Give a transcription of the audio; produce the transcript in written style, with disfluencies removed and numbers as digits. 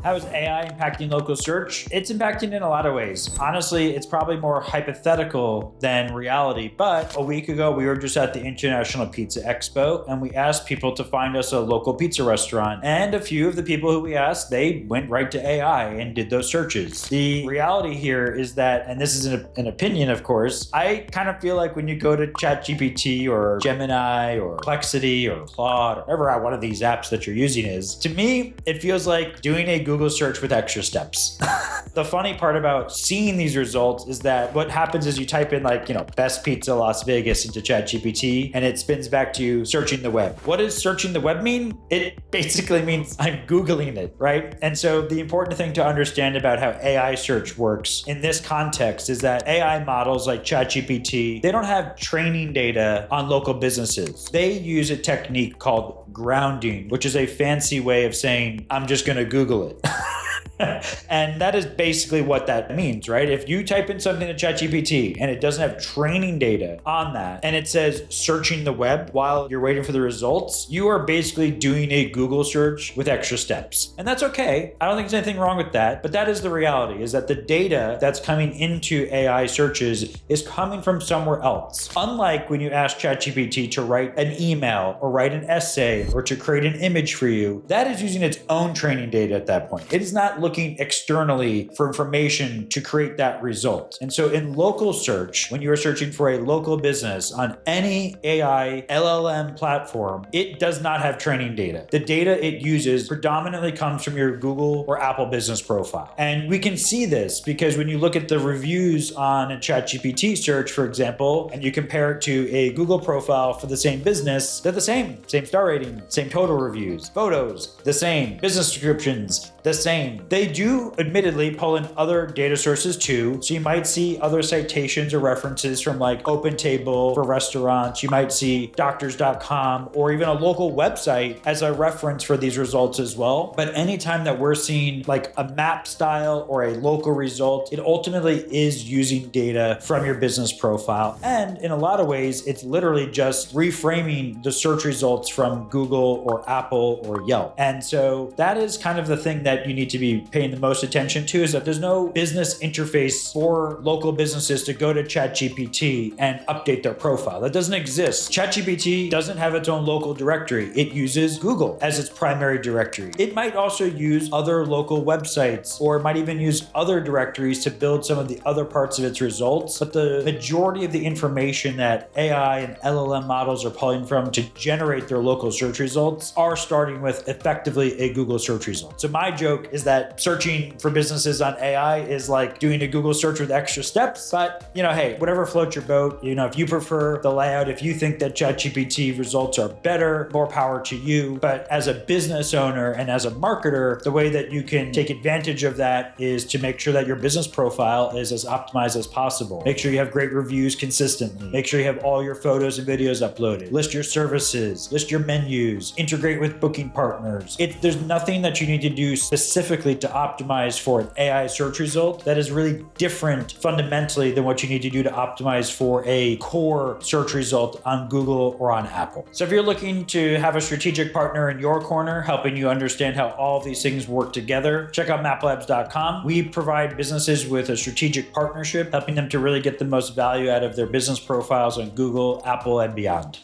How is AI impacting local search? It's impacting in a lot of ways. Honestly, it's probably more hypothetical than reality, but a week ago we were just at the International Pizza Expo and we asked people to find us a local pizza restaurant. And a few of the people who we asked, they went right to AI and did those searches. The reality here is that, and this is an opinion of course, I kind of feel like when you go to ChatGPT or Gemini or Perplexity or Claude, or whatever one of these apps that you're using is, to me, it feels like doing a Google search with extra steps. The funny part about seeing these results is that what happens is you type in best pizza Las Vegas into ChatGPT and it spins back to you searching the web. What does searching the web mean? It basically means I'm Googling it, right? And so the important thing to understand about how AI search works in this context is that AI models like ChatGPT, they don't have training data on local businesses. They use a technique called grounding, which is a fancy way of saying, I'm just going to Google it. And that is basically what that means, right? If you type in something to ChatGPT and it doesn't have training data on that, and it says searching the web while you're waiting for the results, you are basically doing a Google search with extra steps. And that's okay. I don't think there's anything wrong with that, but that is the reality, is that the data that's coming into AI searches is coming from somewhere else. Unlike when you ask ChatGPT to write an email or write an essay or to create an image for you, that is using its own training data at that point. It is not looking externally for information to create that result. And so in local search, when you are searching for a local business on any AI LLM platform, it does not have training data. The data it uses predominantly comes from your Google or Apple business profile. And we can see this because when you look at the reviews on a ChatGPT search, for example, and you compare it to a Google profile for the same business, they're the same. Same star rating, same total reviews, photos, the same, business descriptions, the same. They do admittedly pull in other data sources too. So you might see other citations or references from like OpenTable for restaurants. You might see doctors.com or even a local website as a reference for these results as well. But anytime that we're seeing like a map style or a local result, it ultimately is using data from your business profile. And in a lot of ways, it's literally just reframing the search results from Google or Apple or Yelp. And so that is kind of the thing that you need to be paying the most attention to, is that there's no business interface for local businesses to go to ChatGPT and update their profile. That doesn't exist. ChatGPT doesn't have its own local directory. It uses Google as its primary directory. It might also use other local websites, or it might even use other directories to build some of the other parts of its results. But the majority of the information that AI and LLM models are pulling from to generate their local search results are starting with effectively a Google search result. So my joke is that searching for businesses on AI is like doing a Google search with extra steps. But, hey, whatever floats your boat, if you prefer the layout, if you think that ChatGPT results are better, more power to you. But as a business owner and as a marketer, the way that you can take advantage of that is to make sure that your business profile is as optimized as possible. Make sure you have great reviews consistently. Make sure you have all your photos and videos uploaded. List your services, list your menus, integrate with booking partners. There's nothing that you need to do specifically to optimize for an AI search result that is really different fundamentally than what you need to do to optimize for a core search result on Google or on Apple. So if you're looking to have a strategic partner in your corner, helping you understand how all of these things work together, check out maplabs.com. We provide businesses with a strategic partnership, helping them to really get the most value out of their business profiles on Google, Apple, and beyond.